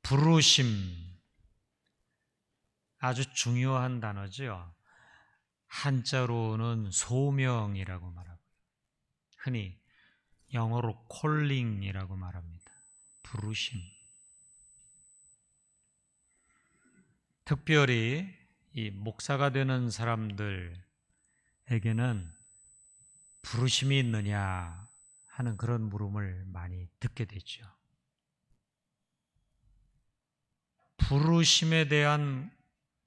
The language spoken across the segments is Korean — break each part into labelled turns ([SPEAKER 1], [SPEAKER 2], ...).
[SPEAKER 1] 부르심, 아주 중요한 단어죠. 한자로는 소명이라고 말하고 흔히 영어로 콜링이라고 말합니다. 부르심. 특별히 이 목사가 되는 사람들에게는 부르심이 있느냐 하는 그런 물음을 많이 듣게 되죠. 부르심에 대한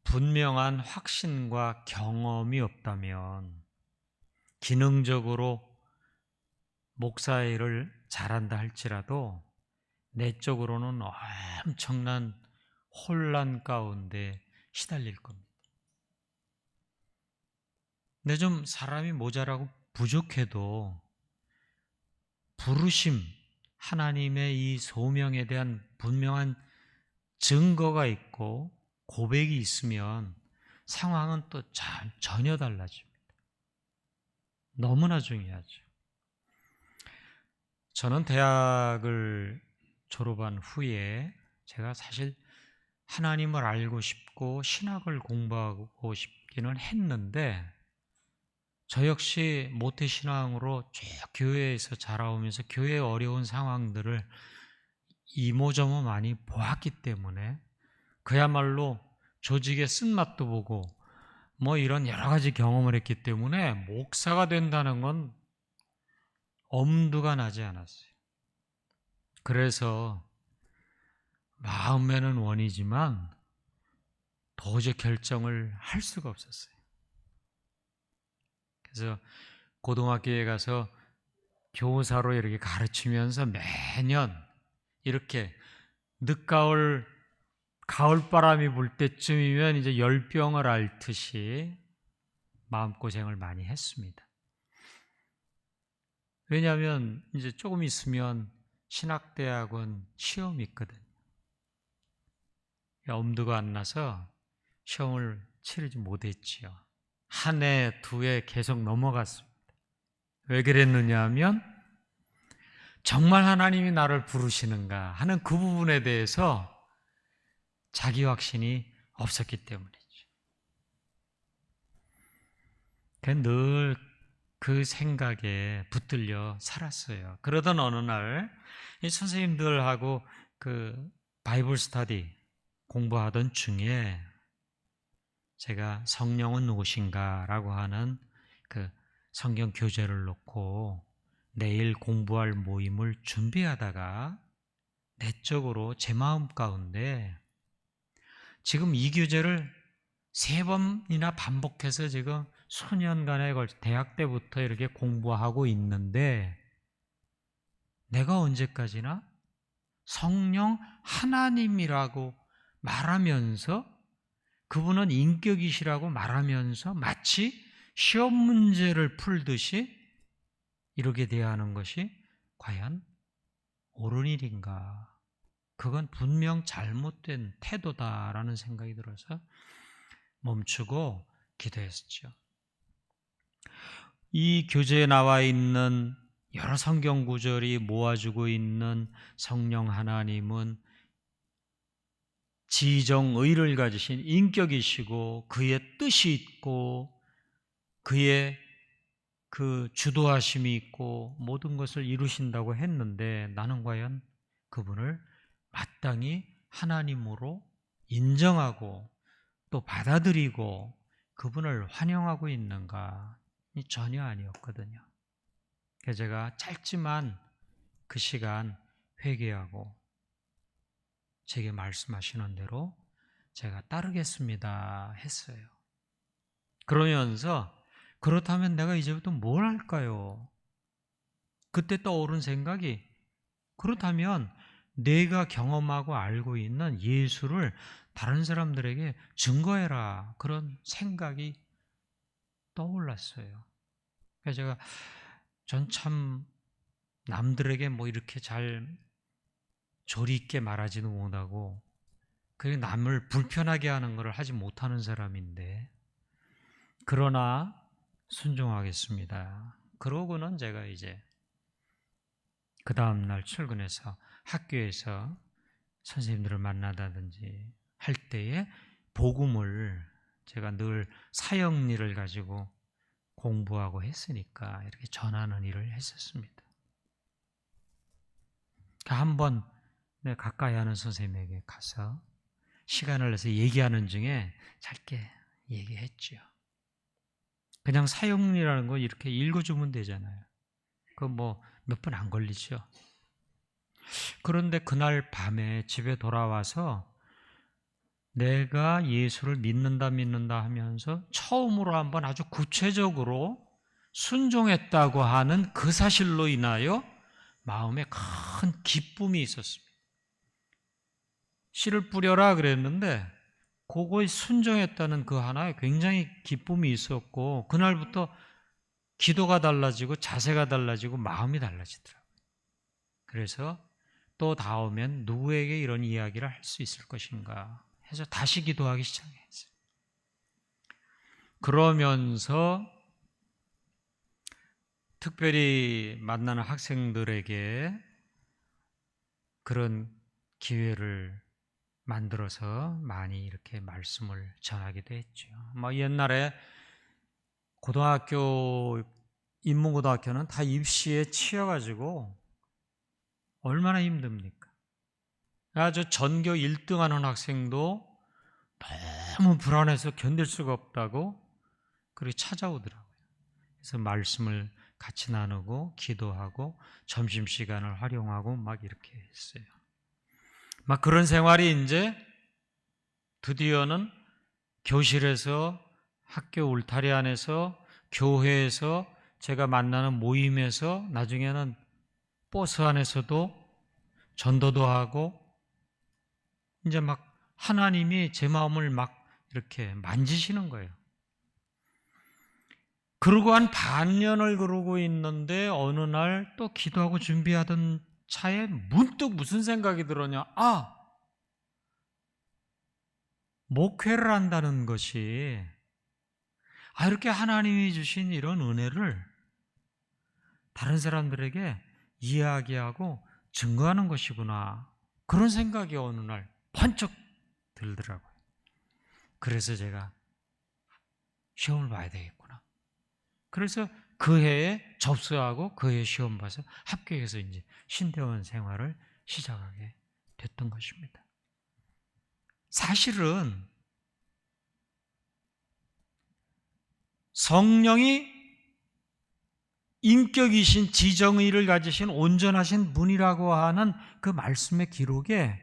[SPEAKER 1] 분명한 확신과 경험이 없다면 기능적으로 목사 일을 잘한다 할지라도 내적으로는 엄청난 혼란 가운데 시달릴 겁니다. 근데 좀 사람이 모자라고 부족해도 부르심, 하나님의 이 소명에 대한 분명한 증거가 있고 고백이 있으면 상황은 또 전혀 달라집니다. 너무나 중요하죠. 저는 대학을 졸업한 후에 제가 사실 하나님을 알고 싶고 신학을 공부하고 싶기는 했는데 저 역시 모태신앙으로 쭉 교회에서 자라오면서 교회의 어려운 상황들을 이모저모 많이 보았기 때문에 그야말로 조직의 쓴맛도 보고 뭐 이런 여러 가지 경험을 했기 때문에 목사가 된다는 건 엄두가 나지 않았어요. 그래서 마음에는 원이지만 도저히 결정을 할 수가 없었어요. 그래서 고등학교에 가서 교사로 이렇게 가르치면서 매년 이렇게 늦가을 가을바람이 불 때쯤이면 이제 열병을 앓듯이 마음고생을 많이 했습니다. 왜냐하면 이제 조금 있으면 신학대학원 시험이 있거든요. 엄두가 안 나서 시험을 치르지 못했지요. 한 해, 두 해 계속 넘어갔습니다. 왜 그랬느냐 하면 정말 하나님이 나를 부르시는가 하는 그 부분에 대해서 자기 확신이 없었기 때문이죠. 늘 그 생각에 붙들려 살았어요. 그러던 어느 날 이 선생님들하고 그 바이블 스터디 공부하던 중에 제가 성령은 누구신가라고 하는 그 성경 교재를 놓고 내일 공부할 모임을 준비하다가 내적으로 제 마음 가운데 지금 이 교재를 3번이나 반복해서 지금 수년간에 걸쳐 대학 때부터 이렇게 공부하고 있는데 내가 언제까지나 성령 하나님이라고 말하면서 그분은 인격이시라고 말하면서 마치 시험 문제를 풀듯이 이렇게 대하는 것이 과연 옳은 일인가? 그건 분명 잘못된 태도다라는 생각이 들어서 멈추고 기도했었죠. 이 교재에 나와 있는 여러 성경 구절이 모아주고 있는 성령 하나님은 지정의를 가지신 인격이시고 그의 뜻이 있고 그의 그 주도하심이 있고 모든 것을 이루신다고 했는데 나는 과연 그분을 마땅히 하나님으로 인정하고 또 받아들이고 그분을 환영하고 있는가? 전혀 아니었거든요. 그래서 제가 짧지만 그 시간 회개하고 제게 말씀하시는 대로 제가 따르겠습니다 했어요. 그러면서 그렇다면 내가 이제부터 뭘 할까요? 그때 떠오른 생각이 그렇다면 내가 경험하고 알고 있는 예수를 다른 사람들에게 증거해라. 그런 생각이 떠올랐어요. 그래서 제가 전 참 남들에게 뭐 이렇게 잘 조리 있게 말하지도 못하고 그리고 남을 불편하게 하는 것을 하지 못하는 사람인데 그러나 순종하겠습니다. 그러고는 제가 이제 그 다음날 출근해서 학교에서 선생님들을 만나다든지 할 때에 복음을 제가 늘 사역리를 가지고 공부하고 했으니까 이렇게 전하는 일을 했었습니다. 한번 가까이 하는 선생님에게 가서 시간을 내서 얘기하는 중에 짧게 얘기했죠. 그냥 사역리라는 거 이렇게 읽어주면 되잖아요. 그거 뭐 몇 분 안 걸리죠. 그런데 그날 밤에 집에 돌아와서 내가 예수를 믿는다 하면서 처음으로 한번 아주 구체적으로 순종했다고 하는 그 사실로 인하여 마음에 큰 기쁨이 있었습니다. 씨를 뿌려라 그랬는데 그거에 순종했다는 그 하나에 굉장히 기쁨이 있었고 그날부터 기도가 달라지고 자세가 달라지고 마음이 달라지더라고요. 그래서 또 다음엔 누구에게 이런 이야기를 할 수 있을 것인가 해서 다시 기도하기 시작했어요. 그러면서 특별히 만나는 학생들에게 그런 기회를 만들어서 많이 이렇게 말씀을 전하기도 했죠. 뭐 옛날에 고등학교, 인문고등학교는 다 입시에 치여가지고 얼마나 힘듭니까? 아주 전교 1등 하는 학생도 너무 불안해서 견딜 수가 없다고 그렇게 찾아오더라고요. 그래서 말씀을 같이 나누고 기도하고 점심시간을 활용하고 막 이렇게 했어요. 막 그런 생활이 이제 드디어는 교실에서 학교 울타리 안에서 교회에서 제가 만나는 모임에서 나중에는 버스 안에서도 전도도 하고 이제 막 하나님이 제 마음을 막 이렇게 만지시는 거예요. 그러고 한 반년을 그러고 있는데 어느 날 또 기도하고 준비하던 차에 문득 무슨 생각이 들었냐? 목회를 한다는 것이 이렇게 하나님이 주신 이런 은혜를 다른 사람들에게 이야기하고 증거하는 것이구나. 그런 생각이 어느 날 번쩍 들더라고요. 그래서 제가 시험을 봐야 되겠구나. 그래서 그 해에 접수하고 그 해에 시험 봐서 합격해서 이제 신대원 생활을 시작하게 됐던 것입니다. 사실은 성령이 인격이신 지정의를 가지신 온전하신 분이라고 하는 그 말씀의 기록에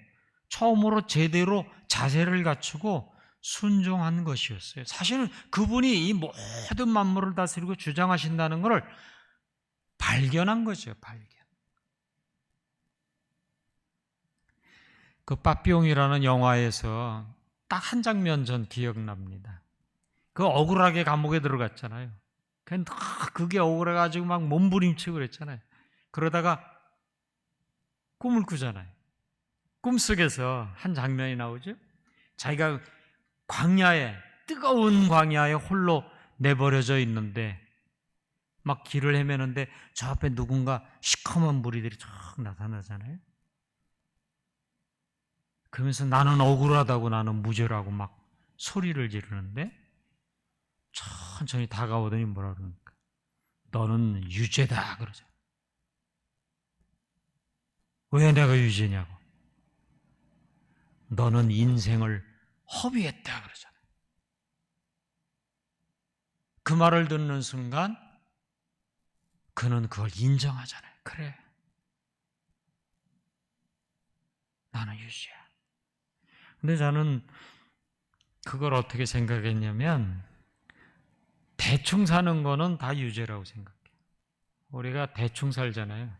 [SPEAKER 1] 처음으로 제대로 자세를 갖추고 순종한 것이었어요. 사실은 그분이 이 모든 만물을 다스리고 주장하신다는 것을 발견한 거죠. 발견. 그 빠삐용이라는 영화에서 딱 한 장면 전 기억납니다. 그 억울하게 감옥에 들어갔잖아요. 그게 억울해가지고 막 몸부림치고 그랬잖아요. 그러다가 꿈을 꾸잖아요. 꿈속에서 한 장면이 나오죠. 자기가 광야에, 뜨거운 광야에 홀로 내버려져 있는데 막 길을 헤매는데 저 앞에 누군가 시커먼 무리들이 쫙 나타나잖아요. 그러면서 나는 억울하다고, 나는 무죄라고 막 소리를 지르는데 천천히 다가오더니 뭐라 그러니까 너는 유죄다 그러죠. 왜 내가 유죄냐고. 너는 인생을 허비했다 그러잖아요. 그 말을 듣는 순간 그는 그걸 인정하잖아요. 그래, 나는 유죄야. 근데 저는 그걸 어떻게 생각했냐면 대충 사는 거는 다 유죄라고 생각해요. 우리가 대충 살잖아요.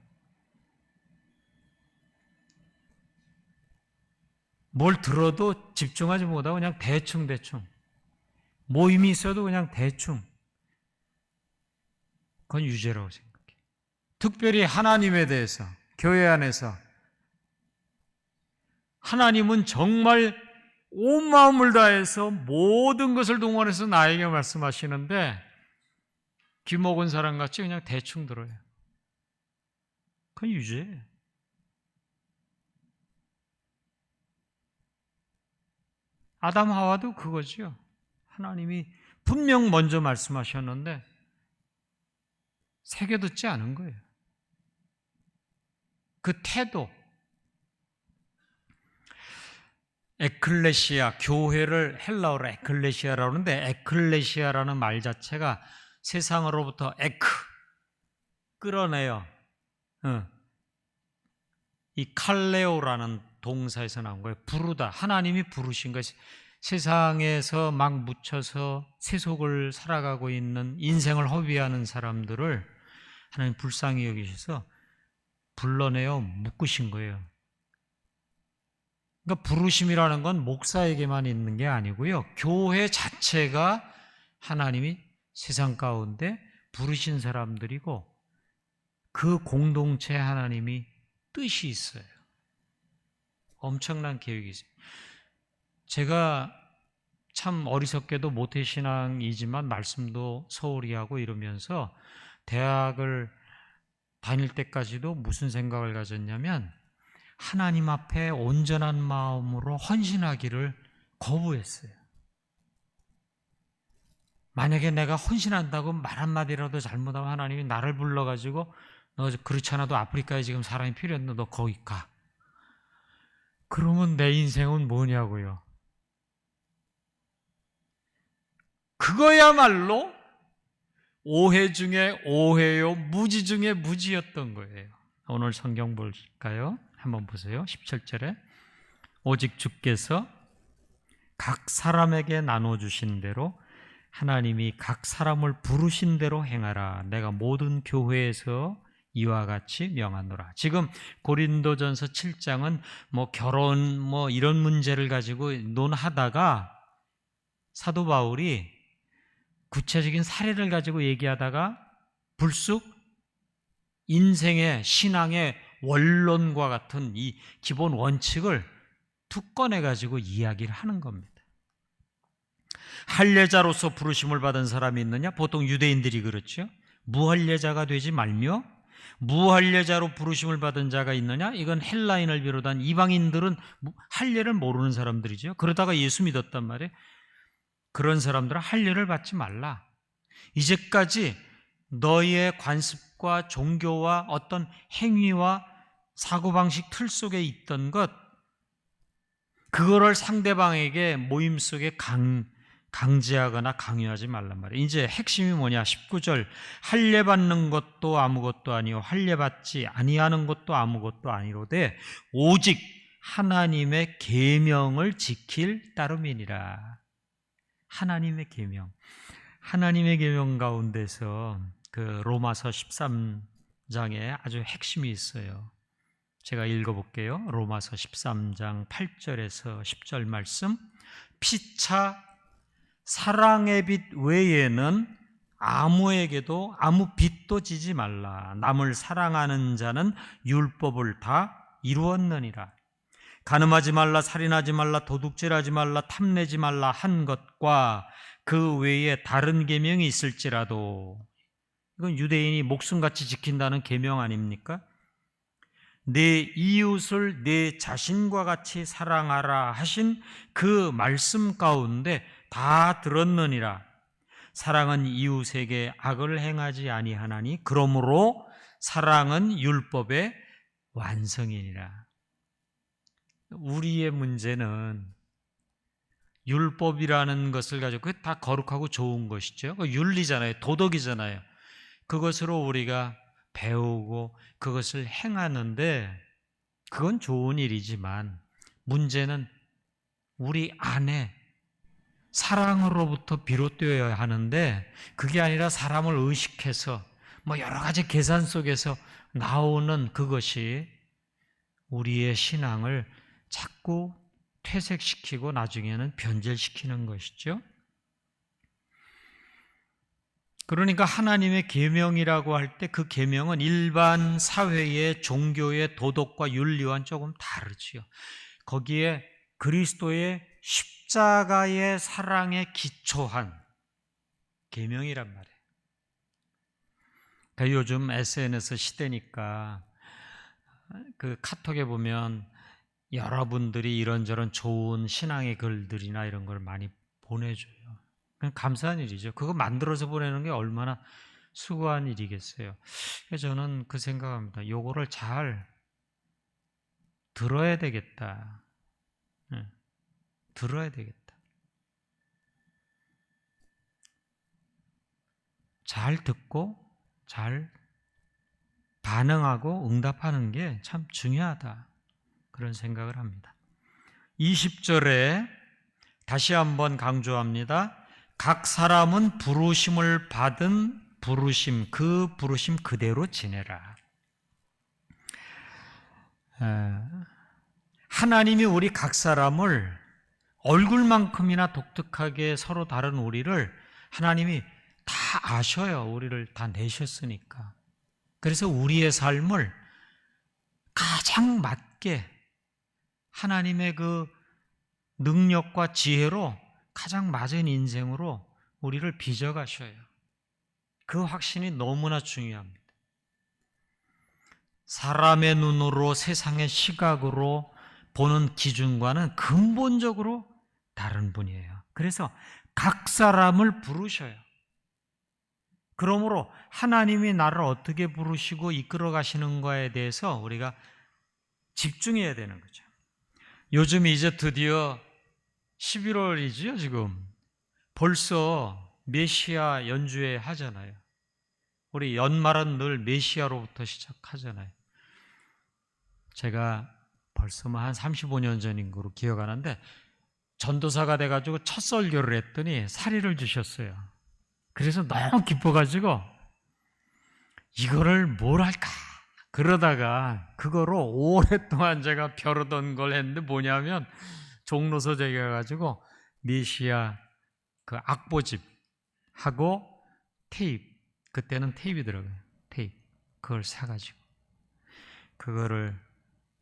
[SPEAKER 1] 뭘 들어도 집중하지 못하고 그냥 대충 모임이 있어도 그냥 대충, 그건 유죄라고 생각해요. 특별히 하나님에 대해서 교회 안에서 하나님은 정말 온 마음을 다해서 모든 것을 동원해서 나에게 말씀하시는데 귀 먹은 사람같이 그냥 대충 들어요. 그건 유죄예요. 아담 하와도 그거죠. 하나님이 분명 먼저 말씀하셨는데 새겨듣지 않은 거예요. 그 태도, 에클레시아, 교회를 헬라어로 에클레시아라고 하는데 에클레시아라는 말 자체가 세상으로부터 끌어내요. 이 칼레오라는 동사에서 나온 거예요. 부르다. 하나님이 부르신 것이 세상에서 막 묻혀서 세속을 살아가고 있는 인생을 허비하는 사람들을 하나님 불쌍히 여기셔서 불러내어 묶으신 거예요. 그러니까 부르심이라는 건 목사에게만 있는 게 아니고요. 교회 자체가 하나님이 세상 가운데 부르신 사람들이고 그 공동체 하나님이 뜻이 있어요. 엄청난 계획이 있어요. 제가 참 어리석게도 모태신앙이지만 말씀도 소홀히 하고 이러면서 대학을 다닐 때까지도 무슨 생각을 가졌냐면 하나님 앞에 온전한 마음으로 헌신하기를 거부했어요. 만약에 내가 헌신한다고 말 한마디라도 잘못하면 하나님이 나를 불러가지고 너 그렇지 않아도 아프리카에 지금 사람이 필요했는데 너 거기 가. 그러면 내 인생은 뭐냐고요. 그거야말로 오해 중에 오해요, 무지 중에 무지였던 거예요. 오늘 성경 볼까요? 한번 보세요. 17절에 오직 주께서 각 사람에게 나눠주신 대로 하나님이 각 사람을 부르신 대로 행하라. 내가 모든 교회에서 이와 같이 명하노라. 지금 고린도전서 7장은 뭐 결혼 뭐 이런 문제를 가지고 논하다가 사도 바울이 구체적인 사례를 가지고 얘기하다가 불쑥 인생의 신앙의 원론과 같은 이 기본 원칙을 툭 꺼내가지고 이야기를 하는 겁니다. 할례자로서 부르심을 받은 사람이 있느냐? 보통 유대인들이 그렇죠. 무할례자가 되지 말며 무할례자로 부르심을 받은 자가 있느냐? 이건 헬라인을 비롯한 이방인들은 할례를 모르는 사람들이죠. 그러다가 예수 믿었단 말이에요. 그런 사람들은 할례를 받지 말라. 이제까지 너희의 관습과 종교와 어떤 행위와 사고방식 틀 속에 있던 것, 그거를 상대방에게 모임 속에 강제하거나 강요하지 말란 말이에요. 이제 핵심이 뭐냐? 19절 할례 받는 것도 아무것도 아니요 할례 받지 아니하는 것도 아무것도 아니로되 오직 하나님의 계명을 지킬 따름이니라. 하나님의 계명. 하나님의 계명 가운데서 그 로마서 13장에 아주 핵심이 있어요. 제가 읽어볼게요. 로마서 13장 8절에서 10절 말씀. 피차 사랑의 빛 외에는 아무에게도 아무 빚도 지지 말라. 남을 사랑하는 자는 율법을 다 이루었느니라. 간음하지 말라, 살인하지 말라, 도둑질하지 말라, 탐내지 말라 한 것과 그 외에 다른 계명이 있을지라도, 이건 유대인이 목숨같이 지킨다는 계명 아닙니까? 내 이웃을 내 자신과 같이 사랑하라 하신 그 말씀 가운데 다 들었느니라. 사랑은 이웃에게 악을 행하지 아니하나니 그러므로 사랑은 율법의 완성이니라. 우리의 문제는 율법이라는 것을 가지고 그게 다 거룩하고 좋은 것이죠. 윤리잖아요. 도덕이잖아요. 그것으로 우리가 배우고 그것을 행하는데 그건 좋은 일이지만 문제는 우리 안에 사랑으로부터 비롯되어야 하는데 그게 아니라 사람을 의식해서 뭐 여러 가지 계산 속에서 나오는 그것이 우리의 신앙을 자꾸 퇴색시키고 나중에는 변절시키는 것이죠. 그러니까 하나님의 계명이라고 할 때 그 계명은 일반 사회의 종교의 도덕과 윤리와는 조금 다르지요. 거기에 그리스도의 십자가의 사랑에 기초한 계명이란 말이에요. 그러니까 요즘 SNS 시대니까 그 카톡에 보면 여러분들이 이런저런 좋은 신앙의 글들이나 이런 걸 많이 보내줘요. 그냥 감사한 일이죠. 그거 만들어서 보내는 게 얼마나 수고한 일이겠어요. 그래서 저는 그 생각합니다. 요거를 잘 들어야 되겠다. 들어야 되겠다. 잘 듣고 잘 반응하고 응답하는 게 참 중요하다. 그런 생각을 합니다. 20절에 다시 한번 강조합니다. 각 사람은 부르심을 받은 부르심, 그 부르심 그대로 지내라. 하나님이 우리 각 사람을 얼굴만큼이나 독특하게 서로 다른 우리를 하나님이 다 아셔요. 우리를 다 내셨으니까. 그래서 우리의 삶을 가장 맞게 하나님의 그 능력과 지혜로 가장 맞은 인생으로 우리를 빚어가셔요. 그 확신이 너무나 중요합니다. 사람의 눈으로 세상의 시각으로 보는 기준과는 근본적으로 다른 분이에요. 그래서 각 사람을 부르셔요. 그러므로 하나님이 나를 어떻게 부르시고 이끌어 가시는가에 대해서 우리가 집중해야 되는 거죠. 요즘 이제 드디어 11월이죠, 지금. 벌써 메시아 연주회 하잖아요. 우리 연말은 늘 메시아로부터 시작하잖아요. 제가 벌써 한 35년 전인 거로 기억하는데 전도사가 돼가지고 첫 설교를 했더니 사리를 주셨어요. 그래서 너무 기뻐가지고 이거를 뭘 할까 그러다가 그거로 오랫동안 제가 벼르던 걸 했는데 뭐냐면 종로서 제가 가가지고 메시아 그 악보집 하고 테이프, 그때는 테이프 들어가요. 테이프 그걸 사가지고 그거를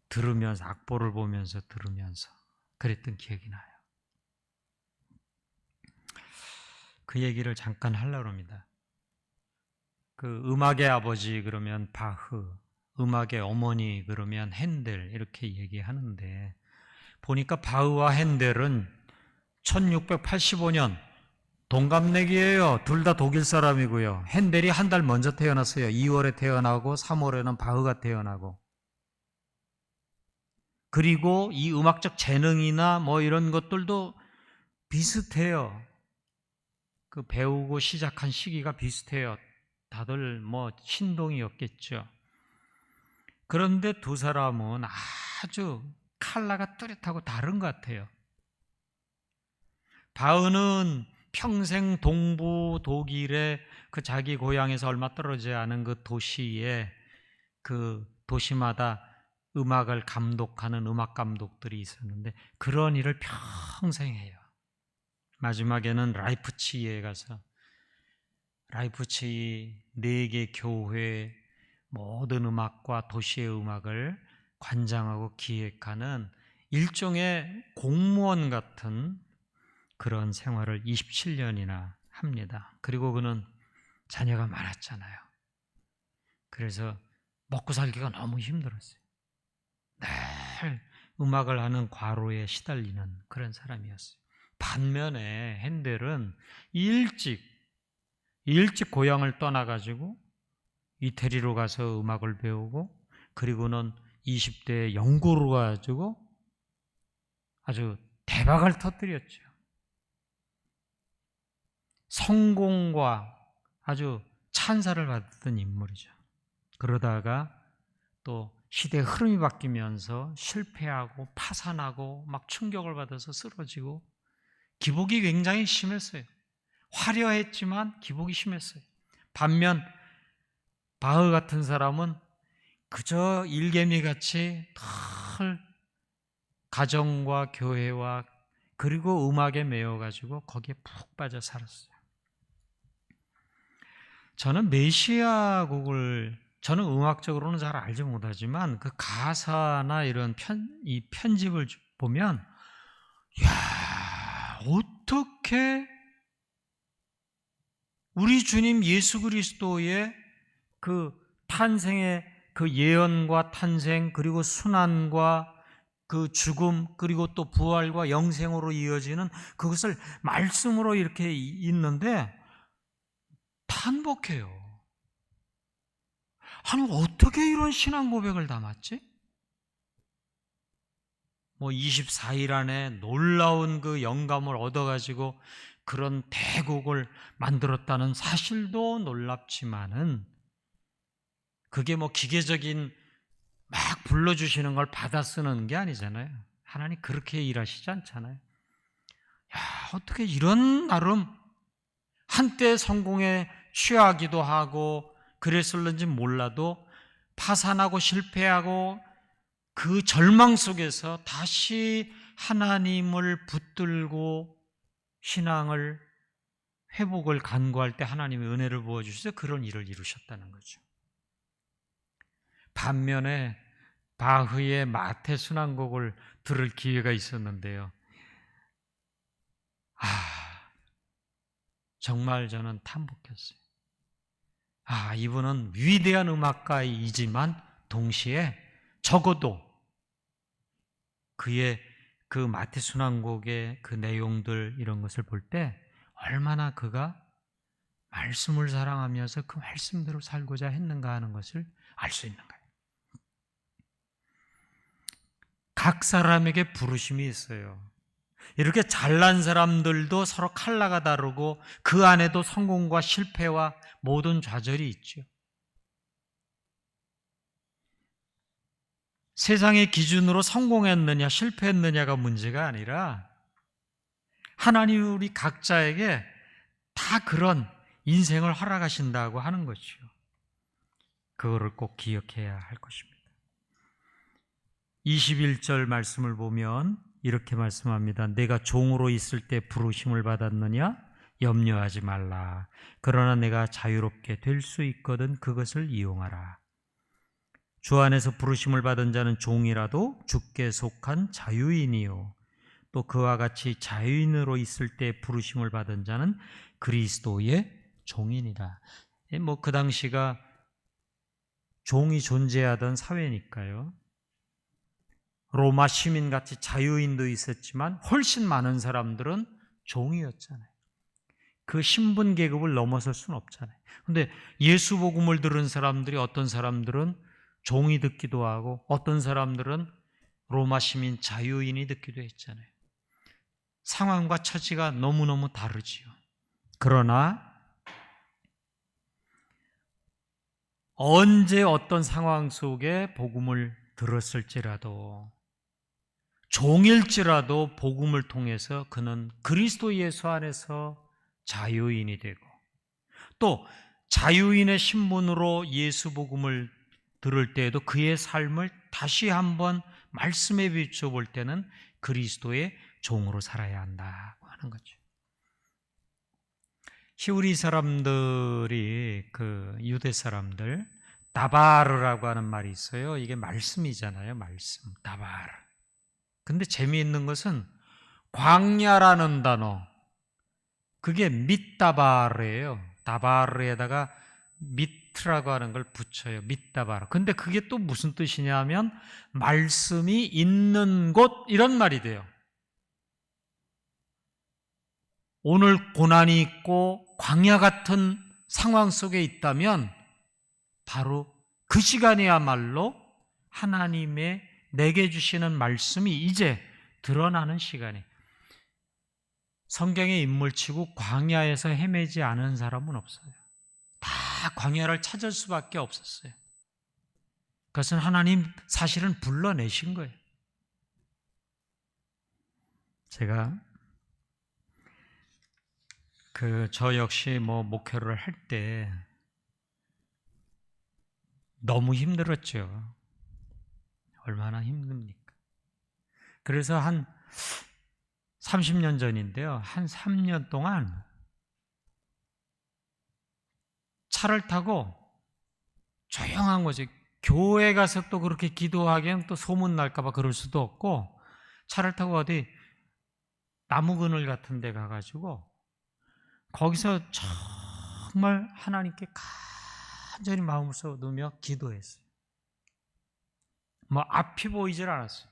[SPEAKER 1] 들으면서 악보를 보면서 들으면서 그랬던 기억이 나요. 그 얘기를 잠깐 하려고 합니다. 그 음악의 아버지 그러면 바흐, 음악의 어머니 그러면 핸델 이렇게 얘기하는데 보니까 바흐와 핸델은 1685년 동갑내기예요. 둘 다 독일 사람이고요. 핸델이 한 달 먼저 태어났어요. 2월에 태어나고 3월에는 바흐가 태어나고. 그리고 이 음악적 재능이나 뭐 이런 것들도 비슷해요. 그 배우고 시작한 시기가 비슷해요. 다들 뭐 신동이었겠죠. 그런데 두 사람은 아주 칼라가 뚜렷하고 다른 것 같아요. 바흐는 평생 동부 독일의 그 자기 고향에서 얼마 떨어지지 않은 그 도시에 그 도시마다 음악을 감독하는 음악 감독들이 있었는데 그런 일을 평생 해요. 마지막에는 라이프치히에 가서 라이프치히 4개 교회 모든 음악과 도시의 음악을 관장하고 기획하는 일종의 공무원 같은 그런 생활을 27년이나 합니다. 그리고 그는 자녀가 많았잖아요. 그래서 먹고 살기가 너무 힘들었어요. 늘 음악을 하는 과로에 시달리는 그런 사람이었어요. 반면에 핸델은 일찍 고향을 떠나가지고 이태리로 가서 음악을 배우고 그리고는 20대에 영국으로 가가지고 아주 대박을 터뜨렸죠. 성공과 아주 찬사를 받았던 인물이죠. 그러다가 또 시대의 흐름이 바뀌면서 실패하고 파산하고 막 충격을 받아서 쓰러지고 기복이 굉장히 심했어요. 화려했지만 기복이 심했어요. 반면 바흐 같은 사람은 그저 일개미같이 늘 가정과 교회와 그리고 음악에 매여가지고 거기에 푹 빠져 살았어요. 저는 메시아 곡을 저는 음악적으로는 잘 알지 못하지만 그 가사나 이런 이 편집을 보면 야, 어떻게 우리 주님 예수 그리스도의 그 탄생의 그 예언과 탄생 그리고 순환과 그 죽음 그리고 또 부활과 영생으로 이어지는 그것을 말씀으로 이렇게 있는데 탄복해요. 아니 어떻게 이런 신앙 고백을 담았지? 뭐 24일 안에 놀라운 그 영감을 얻어가지고 그런 대곡을 만들었다는 사실도 놀랍지만은 그게 뭐 기계적인 막 불러주시는 걸 받아 쓰는 게 아니잖아요. 하나님 그렇게 일하시지 않잖아요. 야, 어떻게 이런 나름 한때 성공에 취하기도 하고 그랬을는지 몰라도 파산하고 실패하고 그 절망 속에서 다시 하나님을 붙들고 신앙을 회복을 간구할 때 하나님의 은혜를 부어주셔서 그런 일을 이루셨다는 거죠. 반면에 바흐의 마태 순환곡을 들을 기회가 있었는데요. 정말 저는 탐복했어요. 이분은 위대한 음악가이지만 동시에 적어도 그의 그 마태 순환곡의 그 내용들 이런 것을 볼 때 얼마나 그가 말씀을 사랑하면서 그 말씀대로 살고자 했는가 하는 것을 알 수 있는 거예요. 각 사람에게 부르심이 있어요. 이렇게 잘난 사람들도 서로 컬러가 다르고 그 안에도 성공과 실패와 모든 좌절이 있죠. 세상의 기준으로 성공했느냐 실패했느냐가 문제가 아니라 하나님이 우리 각자에게 다 그런 인생을 허락하신다고 하는 것이요. 그거를 꼭 기억해야 할 것입니다. 21절 말씀을 보면 이렇게 말씀합니다. 내가 종으로 있을 때 부르심을 받았느냐? 염려하지 말라. 그러나 내가 자유롭게 될 수 있거든 그것을 이용하라. 주 안에서 부르심을 받은 자는 종이라도 주께 속한 자유인이요. 또 그와 같이 자유인으로 있을 때 부르심을 받은 자는 그리스도의 종이니라. 뭐 그 당시가 종이 존재하던 사회니까요. 로마 시민같이 자유인도 있었지만 훨씬 많은 사람들은 종이었잖아요. 그 신분 계급을 넘어설 수는 없잖아요. 그런데 예수 복음을 들은 사람들이 어떤 사람들은 종이 듣기도 하고 어떤 사람들은 로마 시민 자유인이 듣기도 했잖아요. 상황과 처지가 너무너무 다르지요. 그러나 언제 어떤 상황 속에 복음을 들었을지라도 종일지라도 복음을 통해서 그는 그리스도 예수 안에서 자유인이 되고 또 자유인의 신분으로 예수 복음을 들을 때에도 그의 삶을 다시 한번 말씀에 비춰볼 때는 그리스도의 종으로 살아야 한다고 하는 거죠. 히브리 사람들이 그 유대 사람들 다바르라고 하는 말이 있어요. 이게 말씀이잖아요. 말씀 다바르. 근데 재미있는 것은 광야라는 단어 그게 밑다바르예요. 다바르에다가 미트라고 하는 걸 붙여요. 밑다바르. 근데 그게 또 무슨 뜻이냐면 말씀이 있는 곳 이런 말이 돼요. 오늘 고난이 있고 광야 같은 상황 속에 있다면 바로 그 시간이야말로 하나님의 내게 주시는 말씀이 이제 드러나는 시간이. 성경의 인물치고 광야에서 헤매지 않은 사람은 없어요. 다 광야를 찾을 수밖에 없었어요. 그것은 하나님 사실은 불러내신 거예요. 제가 저 역시 뭐 목회를 할 때 너무 힘들었죠. 얼마나 힘듭니까? 그래서 한 30년 전인데요. 한 3년 동안 차를 타고 조용한 거지. 교회 가서 또 그렇게 기도하기엔 또 소문 날까봐 그럴 수도 없고 차를 타고 어디 나무 그늘 같은 데 가가지고 거기서 정말 하나님께 간절히 마음을 쏟으며 기도했어요. 뭐 앞이 보이질 않았어요.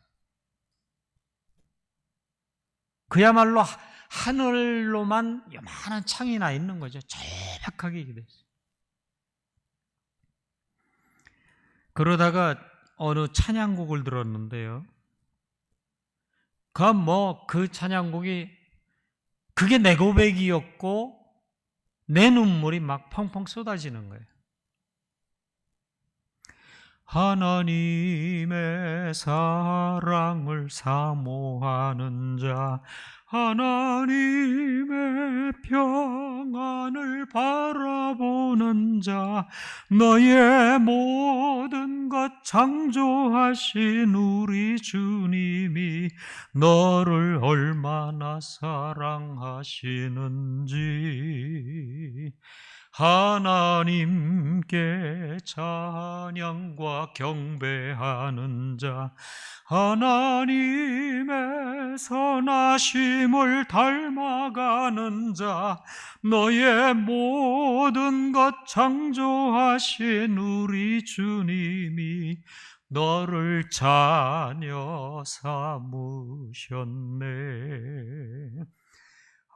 [SPEAKER 1] 그야말로 하늘로만 요만한 창이 나 있는 거죠. 절박하게 이렇게 됐어요. 그러다가 어느 찬양곡을 들었는데요. 그 찬양곡이 그게 내 고백이었고 내 눈물이 막 펑펑 쏟아지는 거예요. 하나님의 사랑을 사모하는 자, 하나님의 평안을 바라보는 자, 너의 모든 것 창조하신 우리 주님이 너를 얼마나 사랑하시는지 하나님께 찬양과 경배하는 자, 하나님의 선하심을 닮아가는 자, 너의 모든 것 창조하신 우리 주님이 너를 자녀 삼으셨네.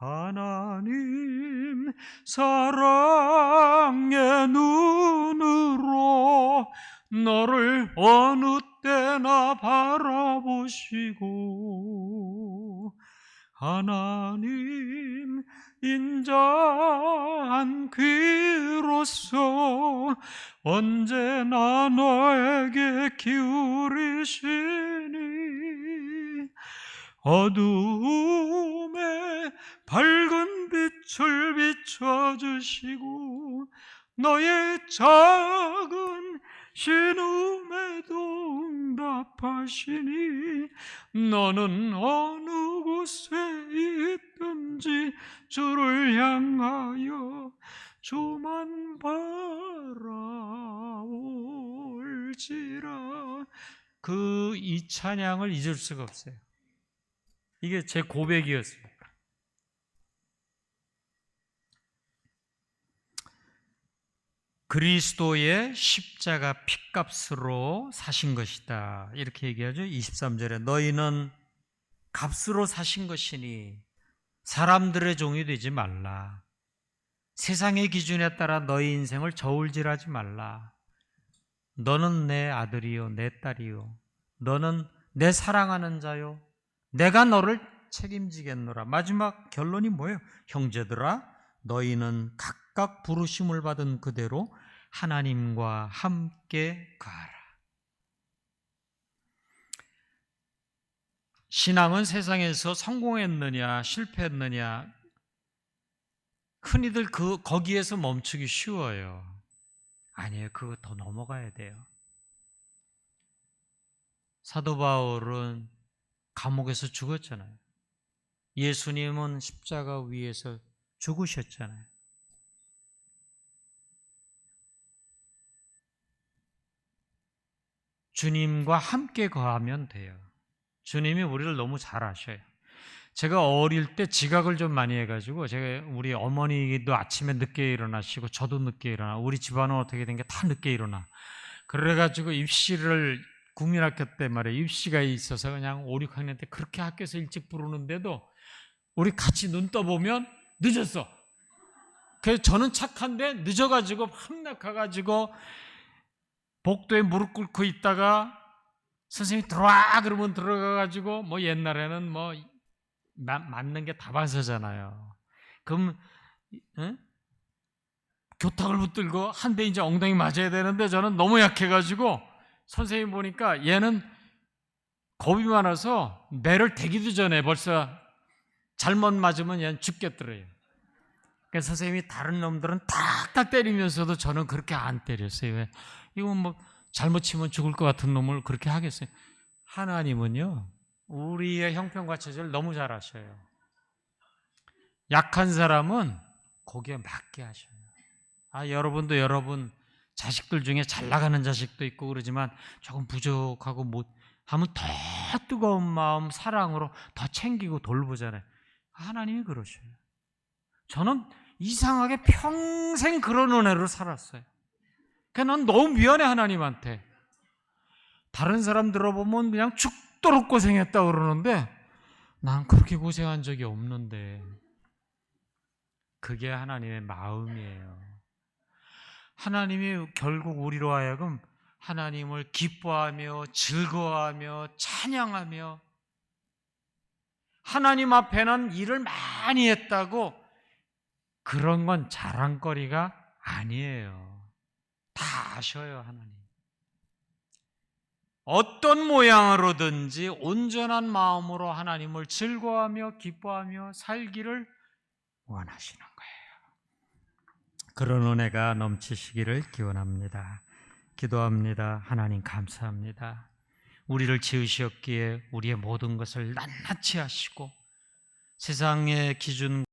[SPEAKER 1] 하나님 사랑의 눈으로 너를 어느 때나 바라보시고 하나님 인자한 귀로서 언제나 너에게 기울이시니 어두움에 밝은 빛을 비춰주시고 너의 작은 신음에도 응답하시니 너는 어느 곳에 있든지 주를 향하여 주만 바라올지라. 이 찬양을 잊을 수가 없어요. 이게 제 고백이었습니다. 그리스도의 십자가 핏값으로 사신 것이다. 이렇게 얘기하죠. 23절에 너희는 값으로 사신 것이니 사람들의 종이 되지 말라. 세상의 기준에 따라 너희 인생을 저울질하지 말라. 너는 내 아들이요 내 딸이요 너는 내 사랑하는 자요 내가 너를 책임지겠노라. 마지막 결론이 뭐예요? 형제들아 너희는 각각 부르심을 받은 그대로 하나님과 함께 가라. 신앙은 세상에서 성공했느냐 실패했느냐 흔히들 거기에서 멈추기 쉬워요. 아니에요. 그거 더 넘어가야 돼요. 사도 바울은 감옥에서 죽었잖아요. 예수님은 십자가 위에서 죽으셨잖아요. 주님과 함께 거하면 돼요. 주님이 우리를 너무 잘 아셔요. 제가 어릴 때 지각을 좀 많이 해가지고 우리 어머니도 아침에 늦게 일어나시고 저도 늦게 일어나. 우리 집안은 어떻게 된 게 다 늦게 일어나. 그래가지고 입시를 국민학교 때 말이에요. 입시가 있어서 그냥 5, 6학년 때 그렇게 학교에서 일찍 부르는데도 우리 같이 눈 떠보면 늦었어. 그래서 저는 착한데 늦어가지고 함락 가가지고 복도에 무릎 꿇고 있다가 선생님이 들어와 그러면 들어가가지고 뭐 옛날에는 뭐 맞는 게 다반사잖아요. 그럼 교탁을 붙들고 한 대 이제 엉덩이 맞아야 되는데 저는 너무 약해가지고 선생님 보니까 얘는 겁이 많아서 매를 대기도 전에 벌써 잘못 맞으면 얘는 죽겠더래요. 그래서 선생님이 다른 놈들은 탁탁 때리면서도 저는 그렇게 안 때렸어요. 왜? 이건 뭐 잘못 치면 죽을 것 같은 놈을 그렇게 하겠어요. 하나님은요 우리의 형편과 처지를 너무 잘 아셔요. 약한 사람은 거기에 맞게 하셔요. 여러분도 여러분 자식들 중에 잘 나가는 자식도 있고 그러지만 조금 부족하고 못 하면 더 뜨거운 마음 사랑으로 더 챙기고 돌보잖아요. 하나님이 그러셔요. 저는 이상하게 평생 그런 은혜로 살았어요. 그러니까 난 너무 미안해 난 그렇게 고생한 적이 없는데. 그게 하나님의 마음이에요. 하나님이 결국 우리로 하여금 하나님을 기뻐하며 즐거워하며 찬양하며 하나님 앞에는 일을 많이 했다고 그런 건 자랑거리가 아니에요. 다 아셔요, 하나님. 어떤 모양으로든지 온전한 마음으로 하나님을 즐거워하며 기뻐하며 살기를 원하시는 거예요. 그런 은혜가 넘치시기를 기원합니다. 기도합니다. 하나님 감사합니다. 우리를 지으셨기에 우리의 모든 것을 낱낱이 하시고 세상의 기준